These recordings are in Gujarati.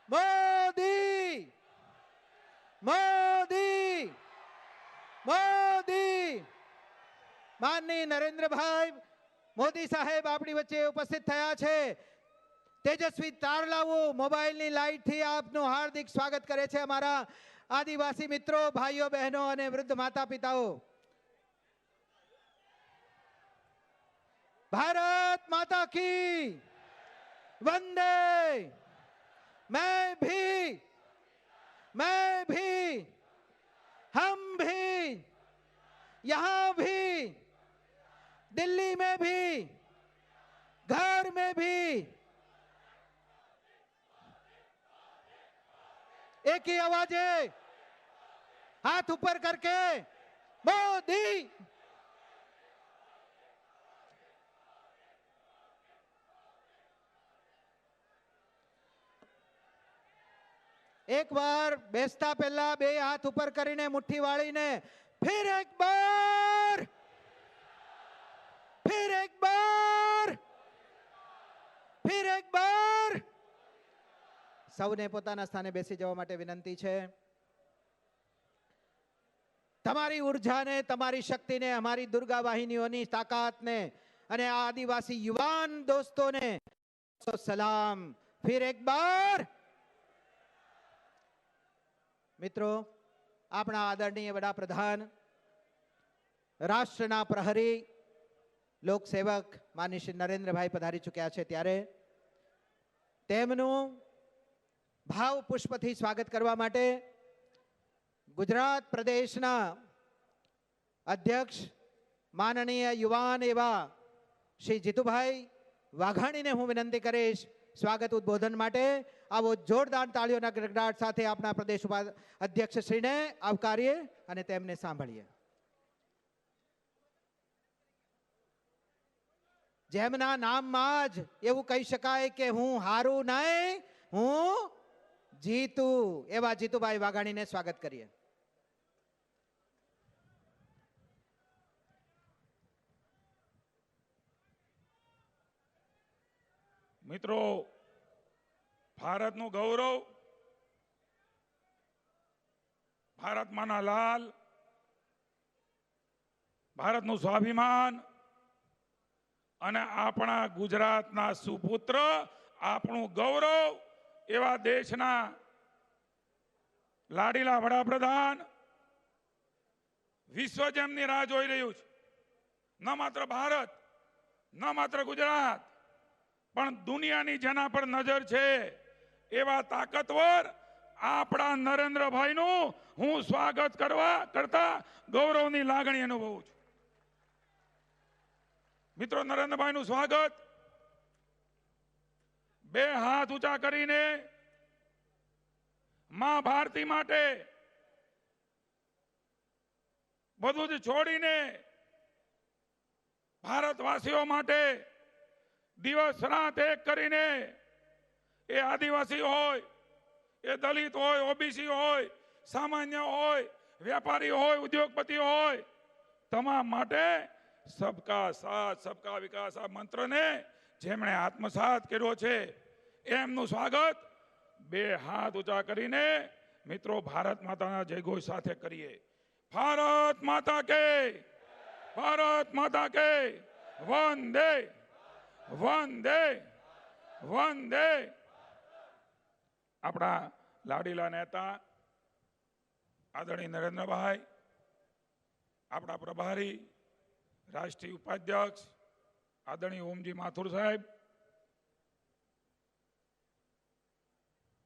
મોદી મોદી મોદી માનનીય નરેન્દ્રભાઈ મોદી સાહેબ આપણી વચ્ચે ઉપસ્થિત થયા છે। તેજસ્વી તારલાઓ મોબાઈલની લાઈટથી આપનું હાર્દિક સ્વાગત કરે છે અમારા આદિવાસી મિત્રો, ભાઈઓ બહેનો અને વૃદ્ધ માતા પિતાઓ। भारत माता की वंदे। मैं भी हम भी यहाँ भी दिल्ली में भी घर में भी एक ही आवाज है, हाथ ऊपर करके मोदी। एक बार बेसता पहला बे हाथ ऊपर करीने मुट्ठी वाळीने फिर एक बार फिर एक बार फिर एक बार સૌને પોતાના સ્થાને બેસી જવા માટે વિનંતી છે। તમારી ઉર્જાને, તમારી શક્તિને, અમારી દુર્ગા વાહિનીઓની તાકાતને અને આ આદિવાસી યુવાન દોસ્તોને સલામ। फिर एक बार મિત્રો, આપણા આદરણીય વડાપ્રધાન, રાષ્ટ્રના પ્રહરી, લોકસેવક માનનીય શ્રી નરેન્દ્રભાઈ પધારી ચૂક્યા છે ત્યારે તેમનું ભાવ પુષ્પથી સ્વાગત કરવા માટે ગુજરાત પ્રદેશના અધ્યક્ષ માનનીય યુવાન એવા શ્રી જીતુભાઈ વાઘાણીને હું વિનંતી કરીશ સ્વાગત ઉદ્બોધન માટે। આવો જોરદાર તાળીઓના ગડગડાટ સાથે આપણા પ્રદેશ અધ્યક્ષ શ્રીને આવકારીએ અને તેમને સાંભળીએ। જેમના નામમાં જ એવું કહી શકાય કે હું હારું નહીં, હું જીતું, એવા જીતુભાઈ વાઘાણીને સ્વાગત કરીએ। મિત્રો, ભારતનું ગૌરવ, ભારત માના લાલ, ભારતનું સ્વાભિમાન અને આપણા ગુજરાતના સુપુત્ર, આપણું ગૌરવ એવા દેશના લાડીલા વડાપ્રધાન વિશ્વ જેમની રાહ જોઈ રહ્યું છે। ન માત્ર ભારત, ન માત્ર ગુજરાત, પણ દુનિયાની જેના પર નજર છે એવા તાકાતવર આપણા નરેન્દ્રભાઈનું હું સ્વાગત કરતા ગૌરવની લાગણી અનુભવું છું। મિત્રો, નરેન્દ્રભાઈનું સ્વાગત બે હાથ ઊંચા કરીને માં ભારતી માટે બધું જ છોડીને ભારતવાસીઓ માટે દિવસ રાત એક કરીને, એ આદિવાસી હોય, એ દલિત હોય, ઓબીસી હોય, સામાન્ય હોય, વેપારી હોય, ઉદ્યોગપતિ હોય, તમામ માટે સબકા સાથ સબકા વિકાસ આ મંત્રને જેમણે આત્મસાત કર્યો છે એમનું સ્વાગત બે હાથ ઊંચા કરીને મિત્રો ભારત માતાના જયઘોષ સાથે કરીએ। ભારત માતા કે, ભારત માતા કે, વંદે વંદે વંદે। આપણા લાડીલા નેતા આદરણીય નરેન્દ્રભાઈ, આપણા પ્રભારી રાષ્ટ્રીય ઉપાધ્યક્ષ આદરણીય ઓમજી માથુર સાહેબ,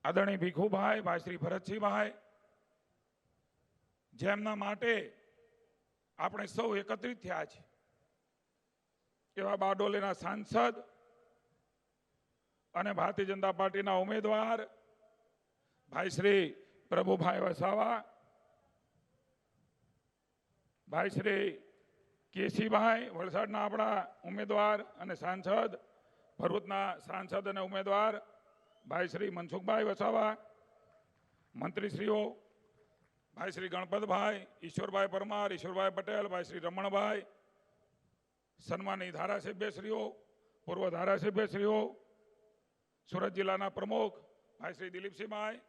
આદરણીય ભીખુભાઈ, ભાઈ શ્રી ભરતસિંહભાઈ, જેમના માટે આપણે સૌ એકત્રિત થયા છે એવા બારડોલીના સાંસદ અને ભારતીય જનતા પાર્ટીના ઉમેદવાર ભાઈ શ્રી પ્રભુભાઈ વસાવા, ભાઈ શ્રી કેસીભાઈ, વલસાડના આપણા ઉમેદવાર અને સાંસદ, ભરૂચના સાંસદ અને ઉમેદવાર ભાઈ શ્રી મનસુખભાઈ વસાવા, મંત્રીશ્રીઓ ભાઈ શ્રી ગણપતભાઈ, ઈશ્વરભાઈ પરમાર, ઈશ્વરભાઈ પટેલ, ભાઈ શ્રી રમણભાઈ, સન્માની ધારાસભ્યશ્રીઓ, પૂર્વ ધારાસભ્યશ્રીઓ, સુરત જિલ્લાના પ્રમુખ ભાઈ શ્રી દિલીપસિંહભાઈ,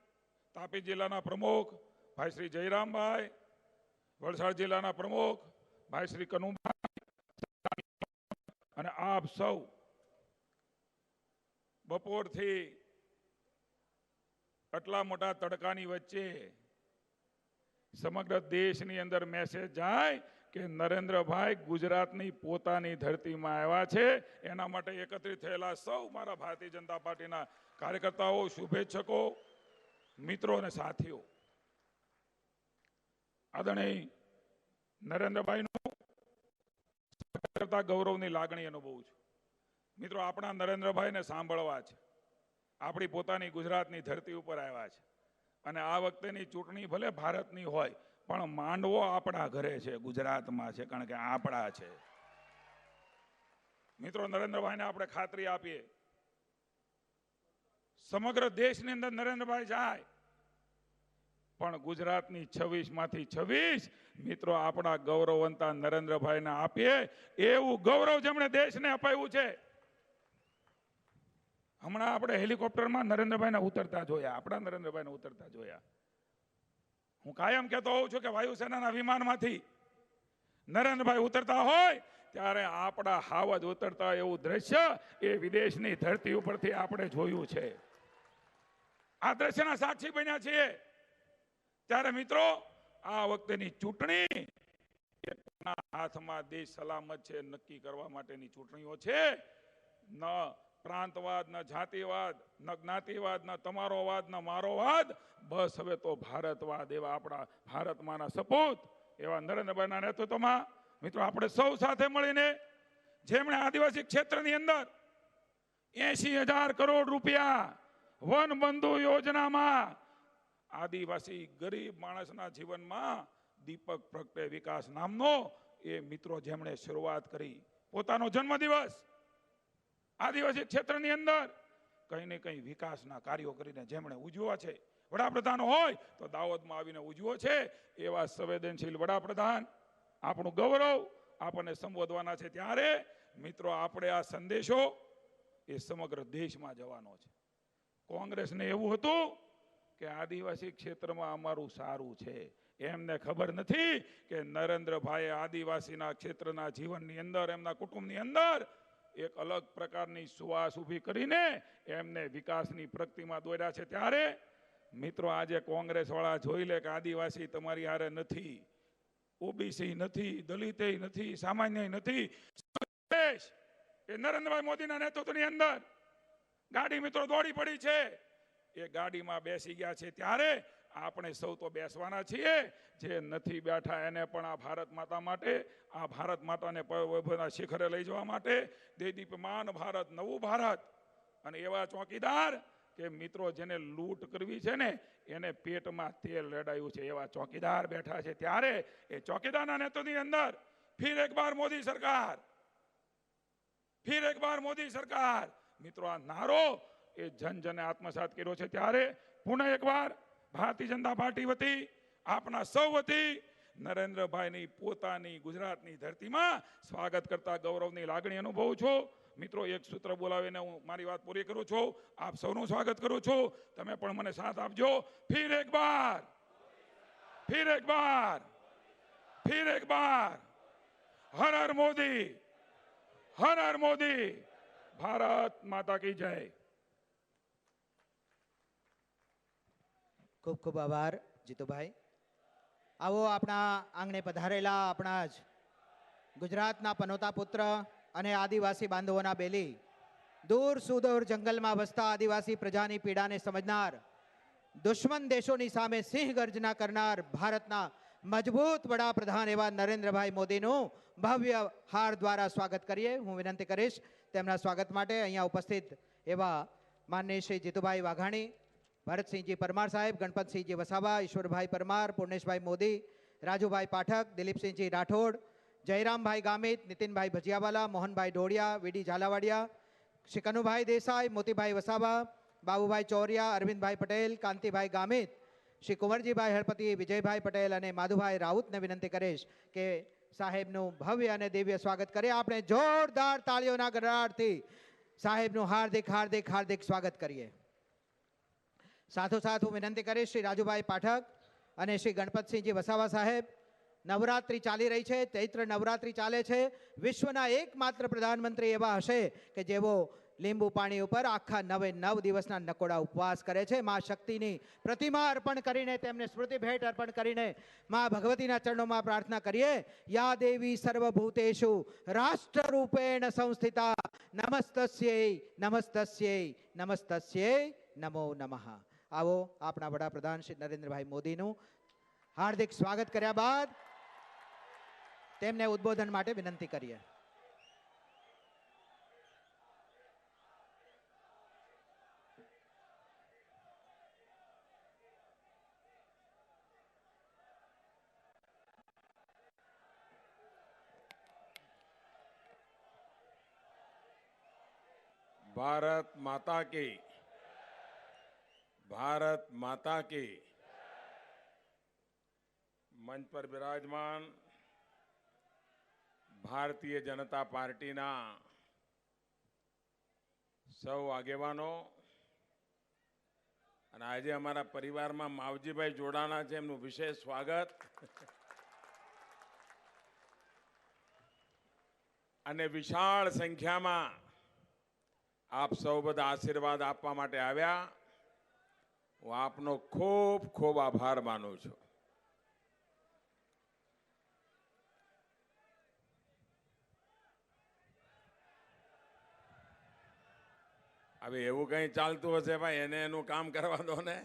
તાપી જિલ્લાના પ્રમુખ ભાઈ શ્રી જયરામભાઈ, વલસાડ જિલ્લાના પ્રમુખ ભાઈ શ્રી કનુભાઈ અને આપ સૌ બપોરથી આટલા મોટા તડકાની વચ્ચે સમગ્ર દેશની અંદર મેસેજ જાય કે નરેન્દ્રભાઈ ગુજરાતની પોતાની ધરતીમાં આવ્યા છે. એના માટે એકત્રિત થયેલા સૌ મારા ભારતીય જનતા પાર્ટીના કાર્યકર્તાઓ, શુભેચ્છકો, મિત્રો અને સાથીઓ, આદરણીય નરેન્દ્રભાઈનું કરતા ગૌરવની લાગણી અનુભવું છું. મિત્રો, આપણા નરેન્દ્રભાઈને સાંભળવા છે. આપણી પોતાની ગુજરાતની ધરતી ઉપર આવ્યા છે અને આ વખતેની ચૂંટણી ભલે ભારતની હોય પણ માંડવો આપણા ઘરે છે, ગુજરાતમાં છે, કારણ કે આપણા છે. મિત્રો, નરેન્દ્રભાઈને આપણે ખાતરી આપીએ, સમગ્ર દેશની અંદર નરેન્દ્રભાઈ જાય પણ ગુજરાતની 26 માંથી 26 મિત્રો આપણા ગૌરવવંતા નરેન્દ્રભાઈને આપીએ. એવું ગૌરવ જેમણે દેશને અપાવ્યું છે. હમણાં આપણે હેલિકોપ્ટરમાં નરેન્દ્રભાઈને ઉતરતા જોયા, આપણા નરેન્દ્રભાઈને ઉતરતા જોયા. હું કાયમ કહેતો હોઉં છું કે વાયુસેનાના વિમાનમાંથી નરેન્દ્રભાઈ ઉતરતા હોય ત્યારે આપણા હાવજ ઉતરતા એવું દ્રશ્ય એ વિદેશની ધરતી ઉપરથી આપણે જોયું છે. આ દ્રશ્યના સાક્ષી બન્યા છીએ. ત્યારે મિત્રો, આ વખતેની ચૂંટણી હાથમાં દેશ સલામત છે નક્કી કરવા માટેની ચૂંટણીઓ છે. ન પ્રાંતવાદ, ન જાતિવાદ, ન જ્ઞાતિવાદ, ન તમારો વાદ, ન મારો વાદ, બસ હવે તો ભારતવાદ. એવા આપણા ભારતમાંના સપૂત એવા નરેન્દ્રભાઈના નેતૃત્વમાં મિત્રો આપણે સૌ સાથે મળીને જેમણે આદિવાસી ક્ષેત્રની અંદર 80,000 કરોડ રૂપિયા વન બંધુ યોજનામાં આદિવાસી ગરીબ માણસના જીવનમાં દીપક પ્રગટે વિકાસ નામનો એ મિત્રો જેમણે શરૂઆત કરી, પોતાનો જન્મદિવસ આદિવાસી ક્ષેત્રની અંદર કંઈ ને કંઈ વિકાસના કાર્યો કરીને જેમણે ઉજવ્યા છે. વડાપ્રધાન હોય તો દાહોદમાં આવીને ઉજવો છે. એવા સંવેદનશીલ વડાપ્રધાન, આપણું ગૌરવ આપણને સંબોધવાના છે. ત્યારે મિત્રો આપણે આ સંદેશો એ સમગ્ર દેશમાં જવાનો છે. કોંગ્રેસને એવું હતું કે આદિવાસી ક્ષેત્રમાં અમારું સારું છે. એમને ખબર નથી કે નરેન્દ્રભાઈએ આદિવાસીના ક્ષેત્રના જીવનની અંદર, એમના કુટુંબની અંદર એક અલગ પ્રકારની સુવાસ ઊભી કરીને એમને વિકાસની પ્રગતિમાં દોર્યા છે. ત્યારે મિત્રો આજે કોંગ્રેસ વાળા જોઈ લે કે આદિવાસી તમારી હારે નથી, ઓબીસી નથી, દલિત નથી, સામાન્ય નથી. એ નરેન્દ્રભાઈ મોદીના નેતૃત્વની અંદર ગાડી મિત્રો દોડી પડી છે. એ ગાડીમાં બેસી ગયા છે. ત્યારે આપણે સૌ તો બેસવાના છીએ. જે નથી બેઠા એને પણ આ ભારત માતા માટે, આ ભારત માતાને શિખરે લઈ જવા માટે દેદીપ્યમાન ભારત, નવું ભારત અને એવા ચોકીદાર કે મિત્રો જેને લૂંટ કરવી છે ને એને પેટમાં તેલ રેડાયું છે, એવા ચોકીદાર બેઠા છે. ત્યારે એ ચોકીદારના નેતૃત્વની અંદર ફિર એક બાર મોદી સરકાર, ફિર એક બાર મોદી સરકાર મિત્રો આ નારો એ જન જને આત્મસાત કર્યો છે. ત્યારે પુનઃ એકવાર ભારતીય જનતા પાર્ટી વતી, આપના સૌ વતી નરેન્દ્રભાઈની પોતાની ગુજરાતની ધરતીમાં સ્વાગત કરતા ગૌરવની લાગણી અનુભવું છું. મિત્રો, એક સૂત્ર બોલાવીને હું મારી વાત પૂરી કરું છું. આપ સૌનું સ્વાગત કરું છું. તમે પણ મને સાથ આપજો. ફિર એક બાર, ફિર એક બાર, ફિર એક બાર, હર હર મોદી, હર હર મોદી, ભારત માતા કી જય. ખૂબ ખૂબ આભાર જીતુભાઈ. આવો આપણા આંગણે પધારેલા આપણા જ ગુજરાતના પનોતા પુત્ર અને આદિવાસી બાંધવોના બેલી, દૂર સુદૂર જંગલમાં વસતા આદિવાસી પ્રજાની પીડાને સમજનાર, દુશ્મન દેશોની સામે સિંહ ગર્જના કરનાર ભારતના મજબૂત વડાપ્રધાન એવા નરેન્દ્રભાઈ મોદીનું ભવ્ય હાર દ્વારા સ્વાગત કરીએ. હું વિનંતી કરીશ તેમના સ્વાગત માટે અહીંયા ઉપસ્થિત એવા માનનીય શ્રી જીતુભાઈ વાઘાણી, ભરતસિંહજી પરમાર સાહેબ, ગણપતસિંહજી વસાવા, ઈશ્વરભાઈ પરમાર, પૂર્ણેશભાઈ મોદી, રાજુભાઈ પાઠક, દિલીપસિંહજી રાઠોડ, જયરામભાઈ ગામિત, નીતિનભાઈ ભજીયાવાલા, મોહનભાઈ ઢોળિયા, વીડી ઝાલાવાડિયા, શ્રી કનુભાઈ દેસાઈ, મોતીભાઈ વસાવા, બાબુભાઈ ચોરિયા, અરવિંદભાઈ પટેલ, કાંતિભાઈ ગામિત, શ્રી કુંવરજીભાઈ હળપતિ, વિજયભાઈ પટેલ અને માધુભાઈ રાઉતને વિનંતી કરીશ કે સાહેબનું ભવ્ય અને દિવ્ય સ્વાગત કરીએ. આપણે જોરદાર તાળીઓના ગડગડાટથી સાહેબનું હાર્દિક હાર્દિક હાર્દિક સ્વાગત કરીએ. સાથોસાથ હું વિનંતી કરીશ શ્રી રાજુભાઈ પાઠક અને શ્રી ગણપતસિંહજી વસાવા સાહેબ, નવરાત્રિ ચાલી રહી છે, ચૈત્ર નવરાત્રિ ચાલે છે. વિશ્વના એકમાત્ર પ્રધાનમંત્રી એવા હશે કે જેઓ લીંબુ પાણી ઉપર આખા 9 દિવસના નકોડા ઉપવાસ કરે છે. મા શક્તિની પ્રતિમા અર્પણ કરીને, તેમને સ્મૃતિ ભેટ અર્પણ કરીને મા ભગવતીના ચરણોમાં પ્રાર્થના કરીએ. યા દેવી સર્વભૂતેષુ રાષ્ટ્ર રૂપેણ સંસ્થિતા નમસ્તસ્યૈ નમસ્તસ્યૈ નમસ્તસ્યૈ નમો નમઃ. આવો આપણા વડાપ્રધાન શ્રી નરેન્દ્રભાઈ મોદીનું હાર્દિક સ્વાગત કર્યા બાદ તેમને ઉદ્બોધન માટે વિનંતી કરીએ. भारत माता की, भारत माता की। मंच पर विराजमान भारतीय जनता पार्टी ना सौ આગેવાનો અને આજે અમારા પરિવારમાં માવજીભાઈ જોડાણા છે, એમનું વિશેષ સ્વાગત અને વિશાળ સંખ્યામાં આપ સૌ બધા આશીર્વાદ આપવા માટે આવ્યા. હું આપનો ખૂબ ખૂબ આભાર માનું છું. હવે એવું કંઈ ચાલતું હશે ભાઈ, એને એનું કામ કરવા દો ને.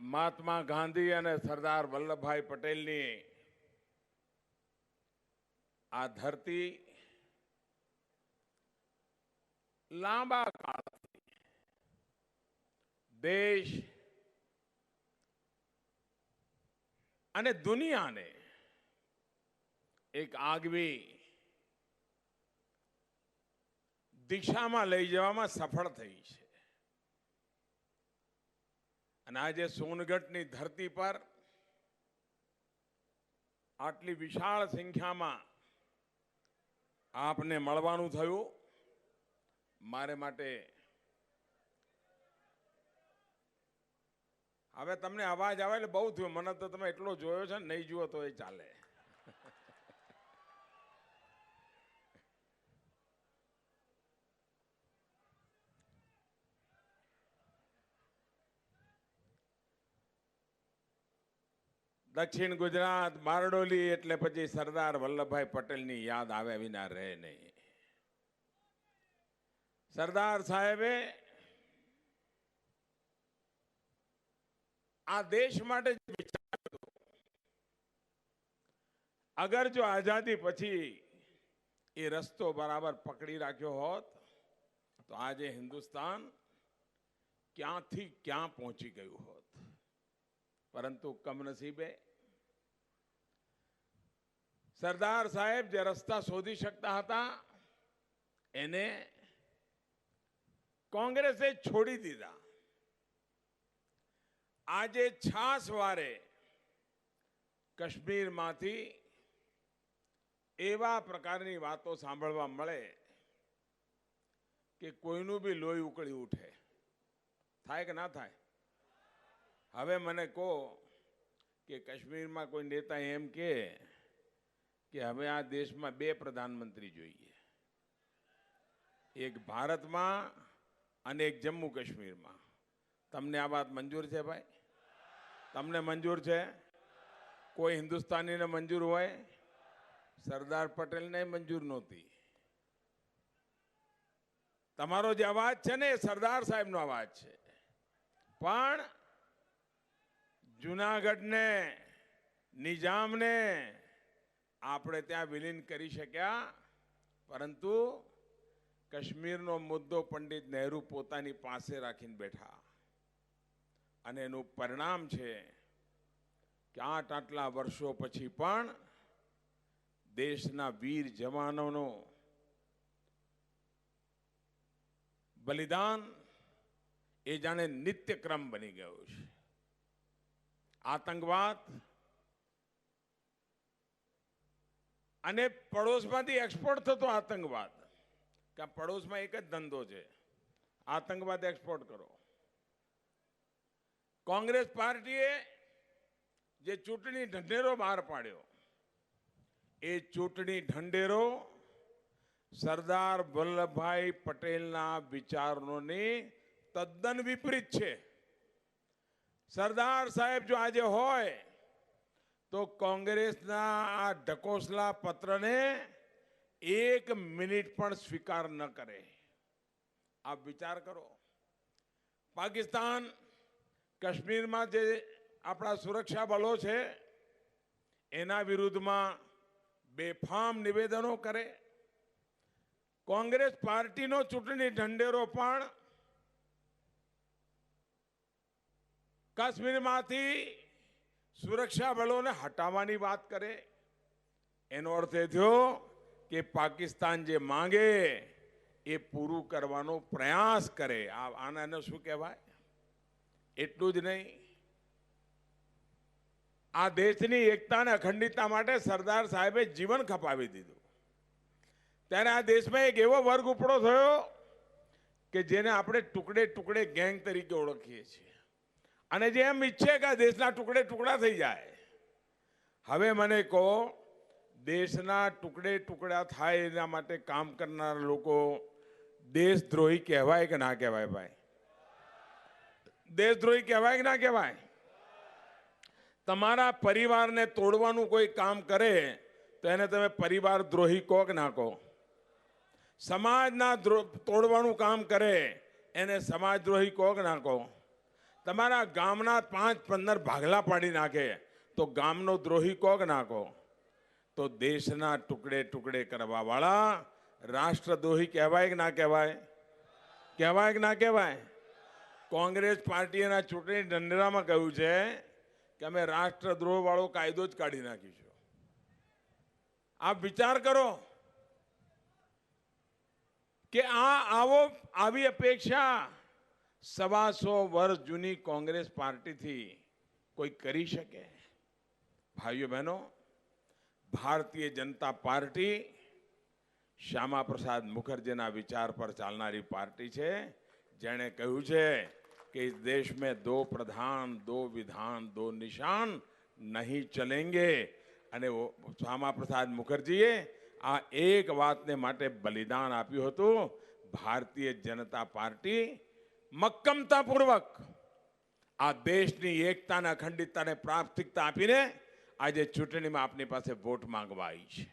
મહાત્મા ગાંધી અને સરદાર વલ્લભભાઈ પટેલની આ ધરતી લાંબા કાળથી દેશ અને દુનિયાને એક આગવી દિશામાં લઈ જવામાં સફળ થઈ છે. અને આજે સોનગઢની ધરતી પર આટલી વિશાળ સંખ્યામાં આપને મળવાનું થયું, મારે માટે હવે તમને અવાજ આવે એટલે બહુ થયું. મને તો તમે એટલો જોયો છે, નહીં જુઓ તો એ ચાલે. દક્ષિણ ગુજરાત બારડોલી એટલે પછી સરદાર વલ્લભભાઈ પટેલની યાદ આવે વિના રહે નહીં. સરદાર સાહેબે આ દેશ માટે વિચાર્યું, અગર જો આઝાદી પછી એ રસ્તો બરાબર પકડી રાખ્યો હોત તો આજે હિન્દુસ્તાન ક્યાંથી ક્યાં પહોંચી ગયું હોત. પરંતુ કમનસીબે સરદાર સાહેબ જે રસ્તા શોધી શકતા હતા એને કોંગ્રેસે છોડી દીધા. આજે છાસવારે કાશ્મીરમાંથી એવા પ્રકારની વાતો સાંભળવા મળે કે કોઈનું બી લોહી ઉકળી ઉઠે. થાય કે ના થાય? હવે મને કહો કે કાશ્મીરમાં કોઈ નેતા એમ કે હવે આ દેશમાં 2 પ્રધાનમંત્રી જોઈએ, એક ભારતમાં અને એક જમ્મુ કાશ્મીરમાં. તમને આ વાત મંજૂર છે ભાઈ? તમને મંજૂર છે? કોઈ હિન્દુસ્તાનીને મંજૂર હોય? સરદાર પટેલને મંજૂર નહોતી. તમારો જે અવાજ છે ને એ સરદાર સાહેબનો અવાજ છે. પણ જૂનાગઢને, નિજામને આપણે ત્યાં વિલીન કરી શક્યા, પરંતુ કાશ્મીરનો મુદ્દો પંડિત નહેરુ પોતાની પાસે રાખીને બેઠા. અને એનું પરિણામ છે કે આટલા વર્ષો પછી પણ દેશના વીર જવાનોનો બલિદાન એ જાણે નિત્યક્રમ બની ગયો છે. આતંકવાદ અને પડોશમાંથી એક્સપોર્ટ થતો આતંકવાદ, કે પડોશમાં એક જ ધંધો છે, આતંકવાદ એક્સપોર્ટ કરો. કોંગ્રેસ પાર્ટીએ જે ચૂંટણી ઢંઢેરો બહાર પાડ્યો, એ ચૂંટણી ઢંઢેરો સરદાર વલ્લભભાઈ પટેલના વિચારોની તદ્દન વિપરીત છે. સરદાર સાહેબ જો આજે હોય તો કોંગ્રેસના આ ઢકોસલા પત્રને 1 મિનિટ પણ સ્વીકાર ન કરે. આપ વિચાર કરો, પાકિસ્તાન કાશ્મીરમાં જે આપણા સુરક્ષા બળો છે એના વિરુદ્ધમાં બેફામ નિવેદનો કરે. કોંગ્રેસ પાર્ટીનો ચૂંટણી ઢંઢેરો પણ કાશ્મીરમાંથી સુરક્ષા બળોને હટાવવાની વાત કરે. એનો અર્થ એ થયો કે પાકિસ્તાન જે માંગે એ પૂરું કરવાનો પ્રયાસ કરે. આને શું કહેવાય? એટલું જ નહીં, આ દેશની એકતા અને અખંડિતતા માટે સરદાર સાહેબે જીવન ખપાવી દીધું. ત્યારે આ દેશમાં એક એવો વર્ગ ઉપડો થયો કે જેને આપણે ટુકડે ટુકડે ગેંગ તરીકે ઓળખીએ છીએ, અને જે એમ ઈચ્છે કે આ દેશના ટુકડે ટુકડા થઈ જાય. હવે મને કહો, દેશના ટુકડે ટુકડા થાય એના માટે કામ કરનાર લોકો દેશદ્રોહી કહેવાય કે ના કહેવાય? ભાઈ, દેશદ્રોહી કહેવાય કે ના કહેવાય? તમારા પરિવારને તોડવાનું કોઈ કામ કરે તો એને તમે પરિવાર દ્રોહી કહો કે ના કહો? સમાજના તોડવાનું કામ કરે એને સમાજદ્રોહી કહો કે ના કહો? તમારા ગામના 5-15 ભાગલા પાડી નાખે તો ગામનો દ્રોહી કહો કે ના કહો? તો દેશના ટુકડે ટુકડે કરવા વાળા રાષ્ટ્રદ્રોહી કહેવાય કે ના કહેવાય? કહેવાય કે ના કહેવાય? કોંગ્રેસ પાર્ટીના ચૂંટણી ઢંઢેરામાં કહ્યું છે કે અમે રાષ્ટ્રદ્રોહ વાળો કાયદો જ કાઢી નાખીશું. આપ વિચાર કરો કે આવી અપેક્ષા 125 વર્ષ જૂની કોંગ્રેસ પાર્ટીથી કોઈ કરી શકે? ભાઈઓ બહેનો, ભારતીય જનતા પાર્ટી શ્યામા પ્રસાદ મુખર્જીના વિચાર પર ચાલનારી પાર્ટી છે, જેણે કહ્યું છે कि इस देश में 2 प्रधान 2 विधान 2 निशान नहीं चलेंगे. અને શ્યામા પ્રસાદ મુખર્જીએ આ એક વાતને માટે બલિદાન આપ્યું હતું. ભારતીય જનતા પાર્ટી મક્કમતાપૂર્વક આ દેશની એકતા અને અખંડિતતાને પ્રાથમિકતા આપીને આજે ચૂંટણીમાં આપની પાસે વોટ માંગવા આવી છે.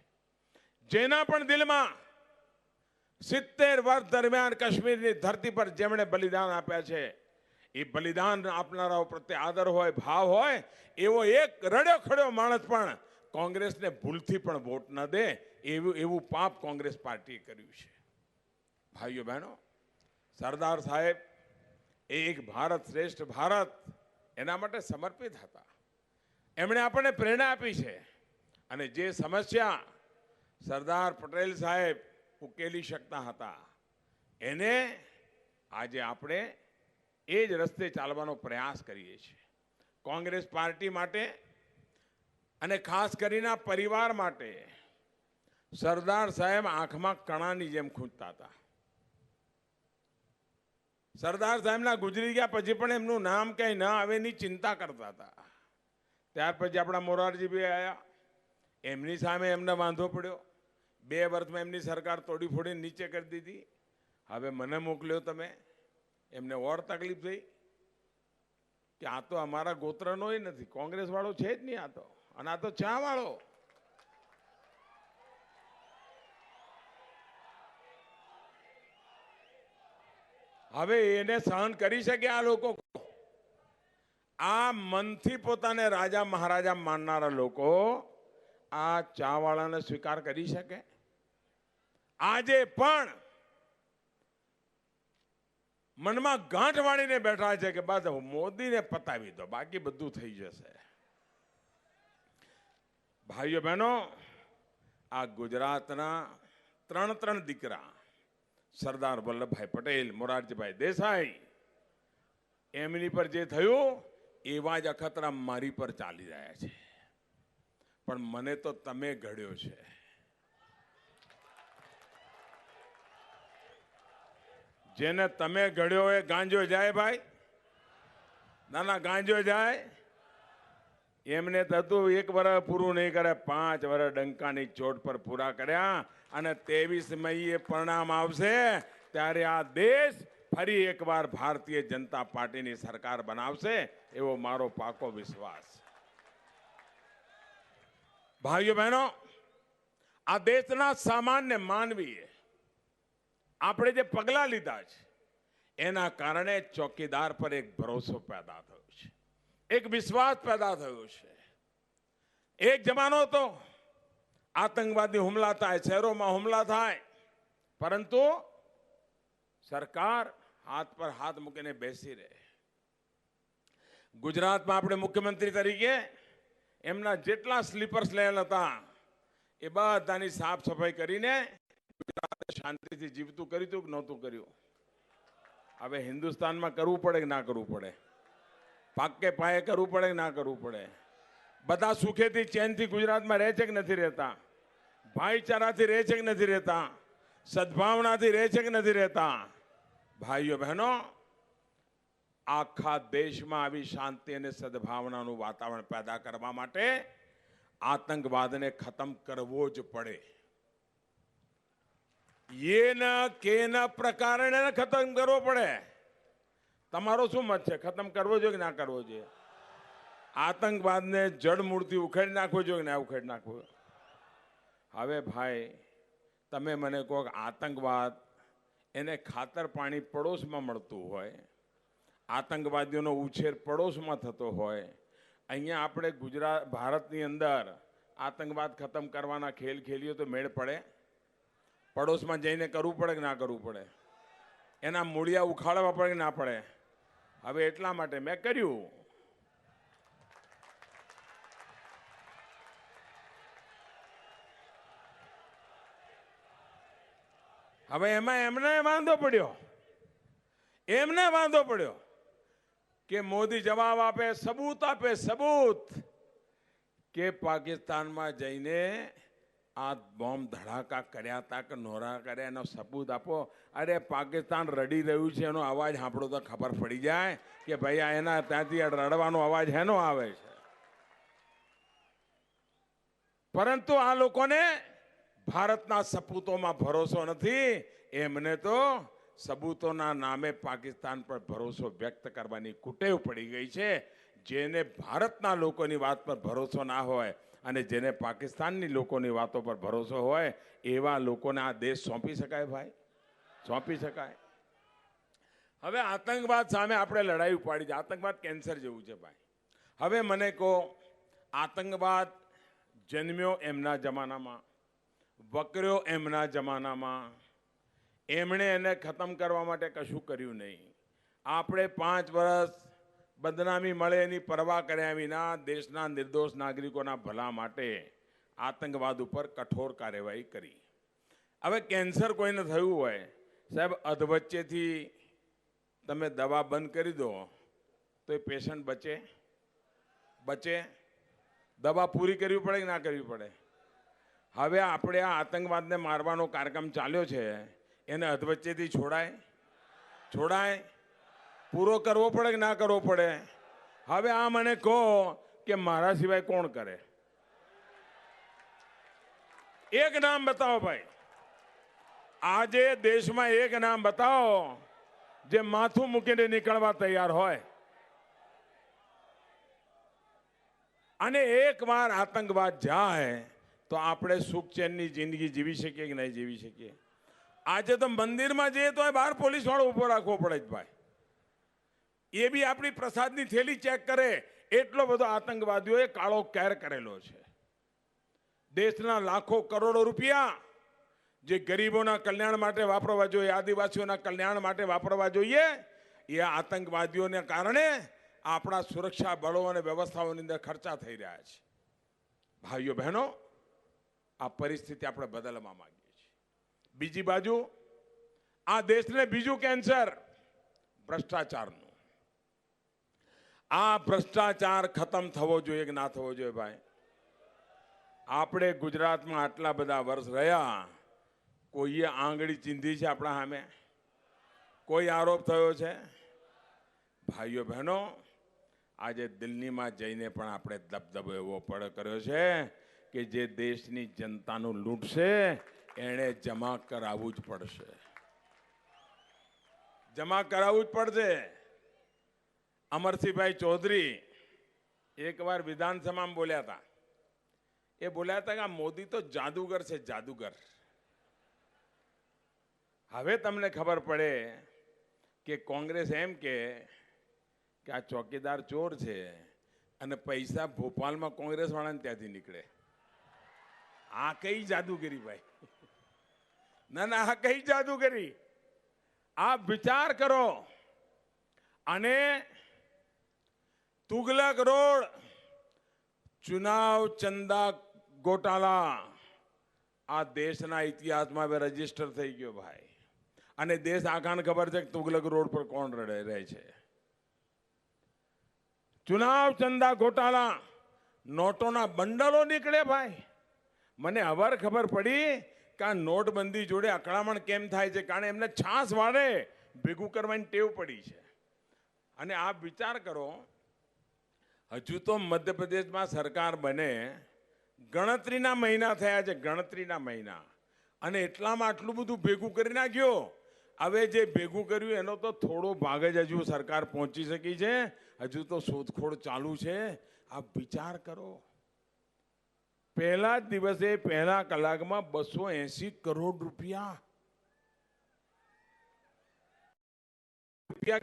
જેના પણ દિલમાં 70 વર્ષ દરમિયાન કાશ્મીરની ધરતી પર જેમણે બલિદાન આપ્યા છે, એ બલિદાન આપનારાઓ પ્રત્યે આદર હોય, ભાવ હોય, એવો એક રડ્યો ખડ્યો માણસ પણ કોંગ્રેસને ભૂલથી પણ વોટ ન દે એવું પાપ કોંગ્રેસ પાર્ટીએ કર્યું છે. ભાઈઓ બહેનો, સરદાર સાહેબ એક ભારત શ્રેષ્ઠ ભારત એના માટે સમર્પિત હતા. એમણે આપણને પ્રેરણા આપી છે, અને જે સમસ્યા સરદાર પટેલ સાહેબ ઉકેલી શકતા હતા એને આજે આપણે એ જ રસ્તે ચાલવાનો પ્રયાસ કરીએ છીએ. કોંગ્રેસ પાર્ટી માટે અને ખાસ કરીને પરિવાર માટે સરદાર સાહેબ આંખમાં કણાની જેમ ખૂંચતા હતા. સરદાર સાહેબના ગુજરી ગયા પછી પણ એમનું નામ ક્યાંય ન આવે એની ચિંતા કરતા હતા. ત્યાર પછી આપણા મોરારજીભાઈ આવ્યા, એમની સામે એમને વાંધો પડ્યો. 2 વર્ષમાં એમની સરકાર તોડી ફોડીને નીચે કરી દીધી. હવે મને મોકલ્યો તમે, એમને ઓર તકલીફ થઈ કે આ તો અમારા ગોત્રનો નથી, કોંગ્રેસ વાળો છે જ નહીં આ તો, અને આ તો ચા વાળો. હવે એને સહન કરી શકે આ લોકો? આ મનથી પોતાને રાજા મહારાજા માનનારા લોકો આ ચા વાળાને સ્વીકાર કરી શકે? આજે પણ મનમાં ગાંઠ વાળીને બેઠા છે કે બસ મોદીને પતાવી દો, બાકી બધું થઈ જશે. ભાઈઓ બહેનો, આ ગુજરાતના 3 દીકરા સરદાર વલ્લભભાઈ પટેલ, મોરારજીભાઈ દેસાઈ, એમની પર જે થયું એવા જ અખતરા મારી પર ચાલી રહ્યા છે. પણ મને તો તમે ઘડ્યો છે. જેને તમે ઘડ્યો એ ગાંજો જાય ભાઈ, નાના ગાંજો જાય. એમને થતું 1 વર્ષ પૂરું નહીં કરે, 5 વર્ષ ડંકાની ચોટ પર પૂરા કર્યા. અને 23 એ પરિણામ આવશે ત્યારે આ દેશ ફરી એકવાર ભારતીય જનતા પાર્ટીની સરકાર બનાવશે એવો મારો પાકો વિશ્વાસ. ભાઈઓ બહેનો, આ દેશના સામાન્ય માનવીએ આપણે જે પગલાં લીધા છે એના કારણે ચોકીદાર પર એક ભરોસો પેદા થયો છે, એક વિશ્વાસ પેદા થયો છે. એક જમાનો તો આતંકવાદી હુમલા થાય, શહેરોમાં હુમલા થાય, પરંતુ સરકાર હાથ પર હાથ મૂકીને બેસી રહે. ગુજરાતમાં આપણે મુખ્યમંત્રી તરીકે એમના જેટલા સ્લીપર્સ લેલ હતા એ બધાની સાફ સફાઈ કરીને ગુજરાત શાંતિથી જીવતું કર્યું હતું કે નહોતું કર્યું? હવે હિન્દુસ્તાનમાં કરવું પડે કે ના કરવું પડે? પાકે પાયે કરવું પડે કે ના કરવું પડે? બધા સુખેથી ચેનથી ગુજરાતમાં રહે છે કે નથી રહેતા? ભાઈચારાથી રહે છે કે નથી રહેતા? સદભાવનાથી રહે છે કે નથી રહેતા? ભાઈઓ બહેનો, આખા દેશમાં આવી શાંતિ અને સદભાવનાનું વાતાવરણ પેદા કરવા માટે આતંકવાદને ખતમ કરવો જ પડે. એ કે પ્રકારે ખતમ કરવો પડે. તમારો શું મત છે? ખતમ કરવો જોઈએ કે ના કરવો જોઈએ? આતંકવાદને જડમૂળથી ઉખેડી નાખવો જોઈએ કે ના ઉખેડી નાખવો? હવે ભાઈ તમે મને કહો કે આતંકવાદ એને ખાતર પાણી પડોશમાં મળતું હોય, આતંકવાદીઓનો ઉછેર પડોશમાં થતો હોય, અહીંયા આપણે ભારતની અંદર આતંકવાદ ખતમ કરવાના ખેલ ખેલીએ તો મેળ પડે? પડોશમાં જઈને કરવું પડે કે ના કરવું પડે? એના મૂળિયા ઉખાડવા પડે કે ના પડે? હવે એટલા માટે મેં કર્યું. હવે એમાં એમને વાંધો પડ્યો કે મોદી જવાબ આપે, સબૂત આપે, સબૂત કે પાકિસ્તાનમાં જઈને આ બોમ્બ ધડાકા કર્યા હતા કે નહોરા કર્યા એનો સબૂત આપો. અરે પાકિસ્તાન રડી રહ્યું છે એનો અવાજ સાંભળો તો ખબર પડી જાય કે ભાઈ આ એના ત્યાંથી રડવાનો અવાજ હેનો આવે છે. પરંતુ આ લોકોને ભારતના સપૂતોમાં ભરોસો નથી. એમને તો સબૂતોના નામે પાકિસ્તાન પર ભરોસો વ્યક્ત કરવાની કુટેવ પડી ગઈ છે. જેને ભારતના લોકોની વાત પર ભરોસો ના હોય અને જેને પાકિસ્તાનની લોકોની વાતો પર ભરોસો હોય એવા લોકોને આ દેશ સોંપી શકાય? ભાઈ સોંપી શકાય? હવે આતંકવાદ સામે આપણે લડાઈ ઉપાડી છે. આતંકવાદ કેન્સર જેવું છે ભાઈ. હવે મને કહો, આતંકવાદ જન્મ્યો એમના જમાનામાં, વકર્યો એમના જમાનામાં, એમણે એને ખતમ કરવા માટે કશું કર્યું નહીં. આપણે 5 વર્ષ બદનામી મળે એની પરવા કર્યા વિના દેશના નિર્દોષ નાગરિકોના ભલા માટે આતંકવાદ ઉપર કઠોર કાર્યવાહી કરી. હવે કેન્સર કોઈને થયું હોય, સાહેબ અધવચ્ચેથી તમે દવા બંધ કરી દો તો એ પેશન્ટ બચે? દવા પૂરી કરવી પડે કે ના કરવી પડે? હવે આપણે આ આતંકવાદને મારવાનો કાર્યક્રમ ચાલ્યો છે એને અધવચ્ચેથી છોડાય? પૂરો કરવો પડે કે ના કરવો પડે? હવે આ મને કહો કે મારા સિવાય કોણ કરે? એક નામ બતાવો ભાઈ. આજે દેશમાં એક નામ બતાવો જે માથું મૂકીને નીકળવા તૈયાર હોય. અને એકવાર આતંકવાદ જાય તો આપણે સુખ ચેનની જિંદગી જીવી શકીએ કે નહીં જીવી શકીએ? આજે તો મંદિરમાં જઈએ તો બહાર પોલીસ વાળો ઉભો રાખવો પડે જ ભાઈ. એ બી આપણી પ્રસાદની થેલી ચેક કરે એટલો બધો આતંકવાદીઓએ કાળો કેર કરેલો છે. દેશના લાખો કરોડો રૂપિયા જે ગરીબોના કલ્યાણ માટે વાપરવા જોઈએ, આદિવાસીઓના કલ્યાણ માટે વાપરવા જોઈએ, એ આતંકવાદીઓને કારણે આપણા સુરક્ષા બળો અને વ્યવસ્થાઓની અંદર ખર્ચા થઈ રહ્યા છે. ભાઈઓ બહેનો, આ પરિસ્થિતિ આપણે બદલવા માંગીએ છીએ. બીજી બાજુ આ દેશને બીજું કેન્સર ભ્રષ્ટાચારનું. આ ભ્રષ્ટાચાર ખતમ થવો જોઈએ કે ના થવો જોઈએ? ભાઈ આપણે ગુજરાતમાં આટલા બધા વર્ષ રહ્યા, કોઈએ આંગળી ચીંધી છે આપણા સામે? કોઈ આરોપ થયો છે? ભાઈઓ બહેનો, આજે દિલ્હીમાં જઈને પણ આપણે દબદબો એવો કર્યો છે કે જે દેશની જનતાનું લૂંટશે એણે જમા કરાવવું જ પડશે. જમા કરાવવું જ પડશે. અમરસિંહભાઈ ચૌધરી એકવાર વિધાનસભામાં બોલ્યા હતા. એ બોલ્યા હતા કે આ મોદી તો જાદુગર છે, જાદુગર. હવે તમને ખબર પડે કે કોંગ્રેસ એમ કે આ ચોકીદાર ચોર છે અને પૈસા ભોપાલમાં કોંગ્રેસ વાળાને ત્યાંથી નીકળે. આ કઈ જાદુગરી ભાઈ? ના ના, આ કઈ જાદુગરી? આપ વિચાર કરો. અને તુગલક રોડ ચુનાવ ચંદા ગોટાલા આ દેશના ઇતિહાસમાં હવે રજીસ્ટર થઈ ગયો ભાઈ. અને દેશ આખાને ખબર છે કે તુગલક રોડ પર કોણ રહે છે. ચુનાવ ચંદા ગોટાલા, નોટોના બંડલો નીકળે ભાઈ. મને અવાર ખબર પડી કે આ નોટબંધી જોડે અકળામણ કેમ થાય છે, કારણ એમને છાસ વાળે ભેગું કરવાની ટેવ પડી છે. અને આપ વિચાર કરો, હજુ તો મધ્યપ્રદેશમાં સરકાર બને ગણતરીના મહિના થયા છે, ગણતરીના મહિના. અને એટલામાં આટલું બધું ભેગું કરી નાખ્યો. હવે જે ભેગું કર્યું એનો તો થોડો ભાગ જ હજુ સરકાર પહોંચી શકી છે. હજુ તો શોધખોળ ચાલુ છે. આપ વિચાર કરો, પહેલા જ દિવસે પહેલા કલાકમાં 280 કરોડ રૂપિયા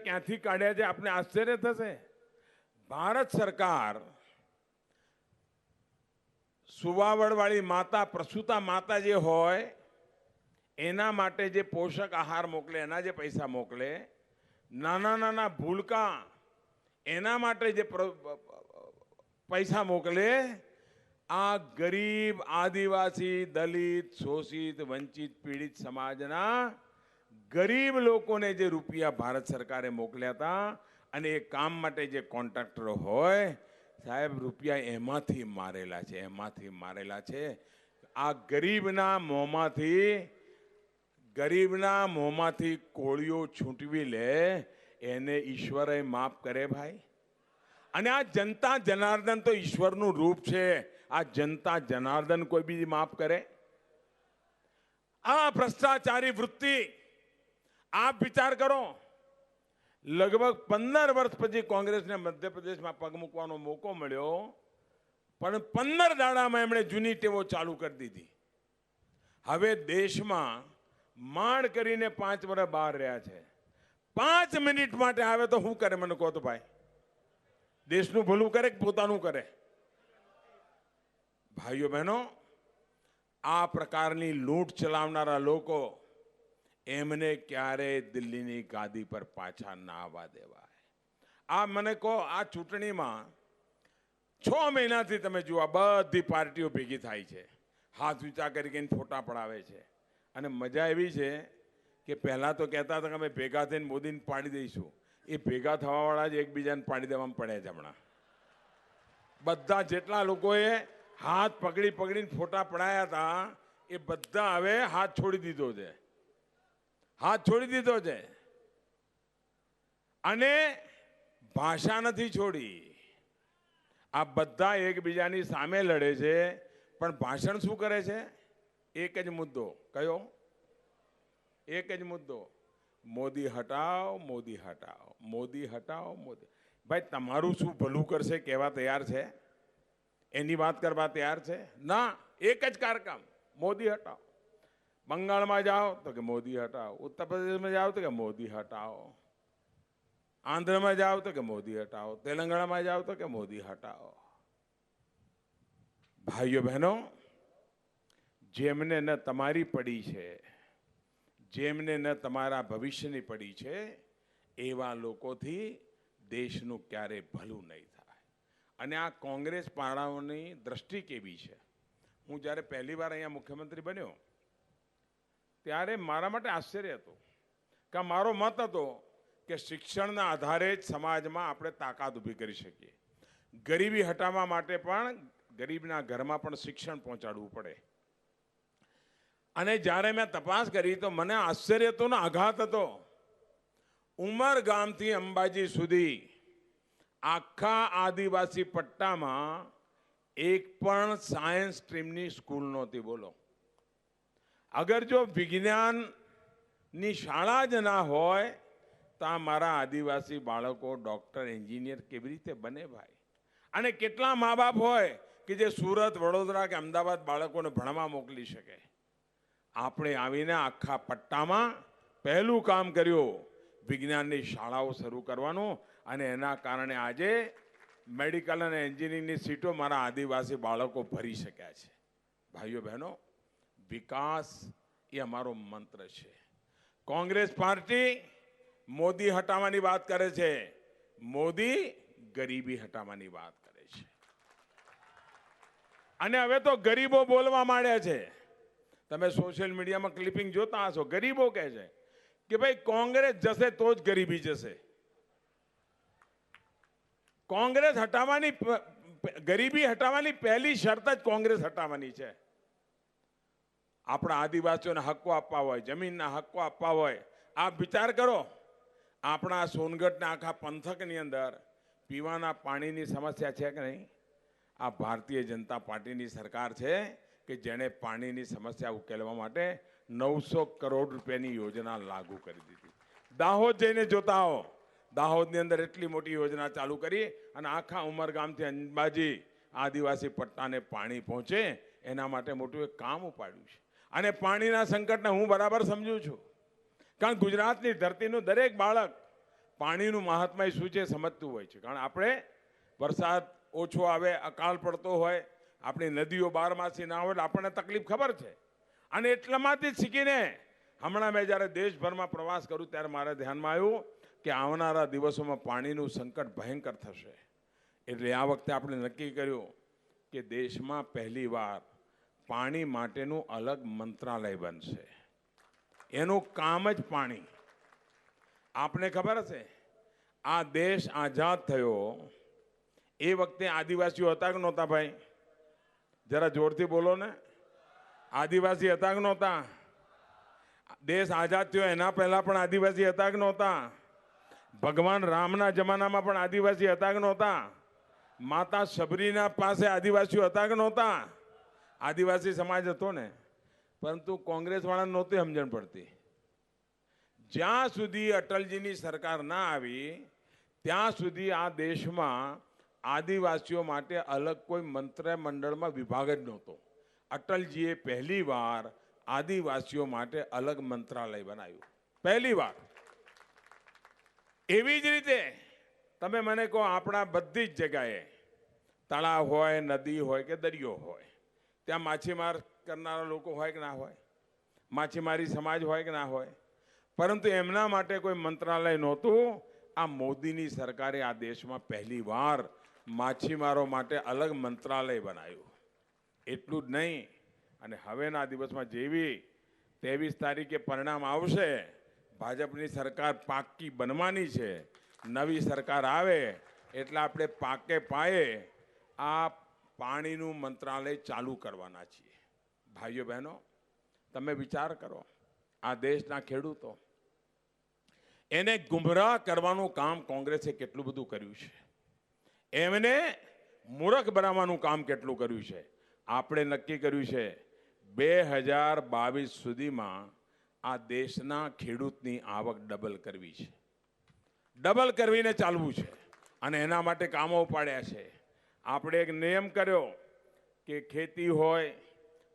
ક્યાંથી કાઢ્યા છે આપને આશ્ચર્ય થશે. ભારત સરકાર સુવાવડવાળી માતા, પ્રસૂતા માતા જે હોય એના માટે જે પોષક આહાર મોકલે, એના જે પૈસા મોકલે, નાના નાના ભૂલકા એના માટે જે પૈસા મોકલે, આ ગરીબ, આદિવાસી, દલિત, શોષિત, વંચિત, પીડિત સમાજના ગરીબ લોકોને જે રૂપિયા ભારત સરકારે મોકલ્યા હતા અને એ કામ માટે જે કોન્ટ્રાક્ટરો હોય, સાહેબ રૂપિયા એમાંથી મારેલા છે, એમાંથી મારેલા છે. આ ગરીબના મોંમાંથી કોળીઓ છૂટવી લે એને ઈશ્વરે માફ કરે ભાઈ. અને આ જનતા જનાર્દન તો ઈશ્વરનું રૂપ છે. આ જનતા જનાર્દન કોઈ બી માફ કરે? આ ભ્રષ્ટાચારી વૃત્તિ આપ વિચાર કરો. લગભગ 15 વર્ષ પછી કોંગ્રેસને મધ્યપ્રદેશમાં પગ મૂકવાનો મોકો મળ્યો, પણ 15 દાડામાં એમણે જૂની ટેવો ચાલુ કરી દીધી. હવે દેશમાં માંડ કરીને 5 વર્ષ બહાર રહ્યા છે. 5 મિનિટ માટે આવે તો શું કરે મને કહો તો ભાઈ? દેશનું ભલું કરે કે પોતાનું કરે? ભાઈઓ બહેનો, આ પ્રકારની લૂંટ ચલાવનારા લોકો એમને ક્યારેય દિલ્હીની ગાદી પર પાછા ના આવવા દેવાય. આ મને કહો, આ ચૂંટણીમાં 6 મહિનાથી તમે જુઓ બધી પાર્ટીઓ ભેગી થાય છે, હાથ ઊંચા કરીને ફોટા પડાવે છે. અને મજા એવી છે કે પહેલા તો કહેતા હતા કે અમે ભેગા થઈને મોદીને પાડી દઈશું. એ ભેગા થવાવાળા જ એકબીજાને પાડી દેવામાં પડ્યા છે હમણાં. બધા જેટલા લોકોએ હાથ પકડીને ફોટા પડાયા હતા એ બધા હવે હાથ છોડી દીધો છે. હાથ છોડી દીધો છે. અને ભાષા નથી છોડી. આ બધા એકબીજાની સામે લડે છે, પણ ભાષણ શું કરે છે? એક જ મુદ્દો. કયો? એક જ મુદ્દો. મોદી હટાઓ, મોદી હટાઓ, મોદી હટાઓ, મોદી. ભાઈ તમારું શું ભલું કરશે કહેવા તૈયાર છે? એની વાત કરવા તૈયાર છે? ના, એક જ કાર્યક્રમ, મોદી હટાઓ. બંગાળમાં જાઓ તો કે મોદી હટાઓ, ઉત્તર પ્રદેશમાં જાઓ તો કે મોદી હટાઓ, આંધ્રમાં જાઓ તો કે મોદી હટાઓ, તેલંગાણામાં જાઓ તો કે મોદી હટાઓ. ભાઈઓ બહેનો, જેમને ન તમારી પડી છે, જેમને ન તમારા ભવિષ્યની પડી છે, એવા લોકોથી દેશનું ક્યારે ભલું નહીં થાય. અને આ કોંગ્રેસ પાડાઓની દ્રષ્ટિ કેવી છે? હું જ્યારે પહેલી વાર અહીંયા મુખ્યમંત્રી બન્યો ત્યારે મારા માટે આશ્ચર્ય હતું કે મારો મત હતો કે શિક્ષણના આધારે જ સમાજમાં આપણે તાકાત ઊભી કરી શકીએ. ગરીબી હટાવવા માટે પણ ગરીબના ઘરમાં પણ શિક્ષણ પહોંચાડવું પડે. અને જ્યારે મેં તપાસ કરી તો મને આશ્ચર્ય હતો ને આઘાત હતો ઉમરગામથી અંબાજી સુધી આખા આદિવાસી પટ્ટામાં એક પણ સાયન્સ સ્ટ્રીમની સ્કૂલ નહોતી. બોલો, અગર જો વિજ્ઞાનની શાળા જ ના હોય તો આ મારા આદિવાસી બાળકો ડોક્ટર, એન્જિનિયર કેવી રીતે બને ભાઈ? અને કેટલા મા બાપ હોય કે જે સુરત, વડોદરા કે અમદાવાદ બાળકોને ભણવા મોકલી શકે? આપણે આવીને આખા પટ્ટામાં પહેલું કામ કર્યું, વિજ્ઞાનની શાળાઓ શરૂ કરવાનું, અને એના કારણે આજે મેડિકલ અને એન્જિનિયરિંગની સીટો મારા આદિવાસી બાળકો ભરી શક્યા છે. ભાઈઓ બહેનો, વિકાસ એ અમારો મંત્ર છે. કોંગ્રેસ પાર્ટી મોદી હટાવવાની વાત કરે છે, મોદી ગરીબી હટાવવાની વાત કરે છે. અને હવે તો ગરીબો બોલવા માંડ્યા છે. તમે સોશિયલ મીડિયામાં ક્લિપિંગ જોતા હશો, ગરીબો કહે છે કે ભાઈ કોંગ્રેસ જશે તો જ ગરીબી જશે. કોંગ્રેસ હટાવવાની, ગરીબી હટાવવાની પહેલી શરત જ કોંગ્રેસ હટાવવાની છે. આપણા આદિવાસીઓને હક્કો આપવા હોય, જમીનના હક્કો આપવા હોય. આપ વિચાર કરો, આપણા સોનગઢના આખા પંથકની અંદર પીવાના પાણીની સમસ્યા છે કે નહીં? આ ભારતીય જનતા પાર્ટીની સરકાર છે કે જેણે પાણીની સમસ્યા ઉકેલવા માટે 900 કરોડ રૂપિયાની યોજના લાગુ કરી દીધી. દાહોદ જઈને જોતા હો, દાહોદની અંદર એટલી મોટી યોજના ચાલુ કરી અને આખા ઉમરગામથી અંબાજી આદિવાસી પટ્ટાને પાણી પહોંચે એના માટે મોટું એક કામ ઉપાડ્યું છે. અને પાણીના સંકટને હું બરાબર સમજું છું, કારણ ગુજરાતની ધરતીનું દરેક બાળક પાણીનું મહાત્મ્ય શું છે સમજતું હોય છે. કારણ આપણે વરસાદ ઓછો આવે, અકાળ પડતો હોય, આપણી નદીઓ બારમાસી ના હોય, આપણને તકલીફ ખબર છે. અને એટલામાંથી જ શીખીને હમણાં મેં જ્યારે દેશભરમાં પ્રવાસ કરું ત્યારે મારા ધ્યાનમાં આવ્યું કે આવનારા દિવસોમાં પાણીનું સંકટ ભયંકર થશે. એટલે આ વખતે આપણે નક્કી કર્યું કે દેશમાં પહેલીવાર પાણી માટેનું અલગ મંત્રાલય બનશે. એનું કામ જ પાણી. આપને ખબર હશે, આ દેશ આઝાદ થયો એ વખતે આદિવાસીઓ હતા કે નહોતા ભાઈ? જરા જોરથી બોલો ને. આદિવાસી હતા કે નહોતા? દેશ આઝાદ થયો એના પહેલા પણ આદિવાસી હતા કે નહોતા? ભગવાન રામના જમાનામાં પણ આદિવાસી હતા કે નહોતા? માતા સબરીના પાસે આદિવાસીઓ હતા કે નહોતા? આદિવાસી સમાજ હતો ને. પરંતુ કોંગ્રેસ વાળાને નહોતી સમજણ પડતી. જ્યાં સુધી અટલજીની સરકાર ના આવી ત્યાં સુધી આ દેશમાં આદિવાસીઓ માટે અલગ કોઈ મંત્રીમંડળમાં વિભાગ જ નહોતો. અટલજીએ પહેલી વાર આદિવાસીઓ માટે અલગ મંત્રાલય બનાવ્યું, પહેલી વાર. એવી જ રીતે તમે મને કહો, આપણા બધી જ જગ્યાએ તળાવ હોય, નદી હોય કે દરિયો હોય, ત્યાં માછીમાર કરનારા લોકો હોય કે ના હોય? માછીમારી સમાજ હોય કે ના હોય? પરંતુ એમના માટે કોઈ મંત્રાલય નહોતું. આ મોદીની સરકારે આ દેશમાં પહેલી વાર માછીમારો માટે અલગ મંત્રાલય બનાવ્યું. એટલું જ નહીં, અને હવેના દિવસમાં જેવી 23 તારીખે પરિણામ આવશે, ભાજપની સરકાર પાક્કી બનવાની છે. નવી સરકાર આવે એટલે આપણે પાકે પાયે આ પાણીનું મંત્રાલય ચાલુ કરવાના છીએ. ભાઈઓ બહેનો, તમે વિચાર કરો, આ દેશના ખેડૂતો, એને ગુમરાહ કરવાનું કામ કોંગ્રેસે કેટલું બધું કર્યું છે. એમને મૂર્ખ બનાવવાનું કામ કેટલું કર્યું છે. આપણે નક્કી કર્યું છે 2022 સુધીમાં આ દેશના ખેડૂતની આવક ડબલ કરવી છે. ડબલ કરવીને ચાલવું છે. અને એના માટે કામો ઉપાડ્યા છે. આપણે એક નિયમ કર્યો કે ખેતી હોય,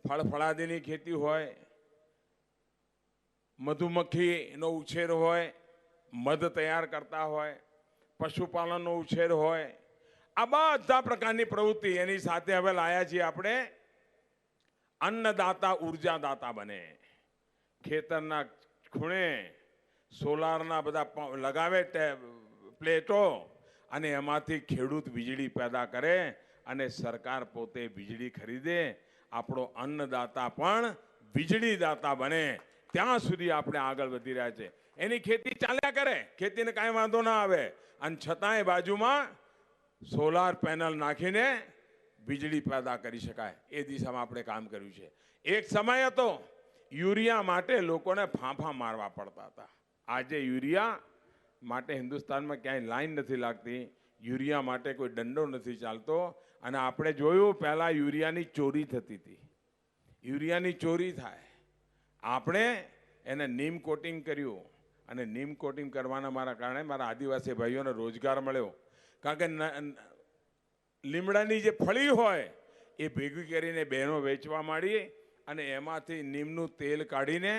ફળફળાદીની ખેતી હોય, મધુમક્ખીનો ઉછેર હોય, મધ તૈયાર કરતા હોય, પશુપાલનનો ઉછેર હોય, આ બધા પ્રકારની પ્રવૃત્તિ એની સાથે હવે લાયા છીએ આપણે. અન્નદાતા ઉર્જાદાતા બને. ખેતરના ખૂણે સોલારના બધા લગાવે પ્લેટો, અને એમાંથી ખેડૂત વીજળી પેદા કરે અને સરકાર પોતે વીજળી ખરીદે. આપણો અન્નદાતા પણ વીજળીદાતા બને. ત્યાં સુધી આપણે આગળ વધી રહ્યા છે. એની ખેતી ચાલ્યા કરે, ખેતીને કાંઈ વાંધો ના આવે, અને છતાંય બાજુમાં સોલાર પેનલ નાખીને વીજળી પેદા કરી શકાય. એ દિશામાં આપણે કામ કર્યું છે. એક સમય હતો યુરિયા માટે લોકોને ફાંફા મારવા પડતા હતા. આજે યુરિયા માટે હિન્દુસ્તાનમાં ક્યાંય લાઈન નથી લાગતી, યુરિયા માટે કોઈ દંડો નથી ચાલતો. અને આપણે જોયું પહેલાં યુરિયાની ચોરી થતી હતી, યુરિયાની ચોરી થાય, આપણે એને નીમ કોટિંગ કર્યું અને નીમ કોટિંગ કરવાના મારા કારણે મારા આદિવાસી ભાઈઓને રોજગાર મળ્યો. કારણ કે લીમડાની જે ફળી હોય એ ભેગી કરીને બહેનો વેચવા માંડી અને એમાંથી નીમનું તેલ કાઢીને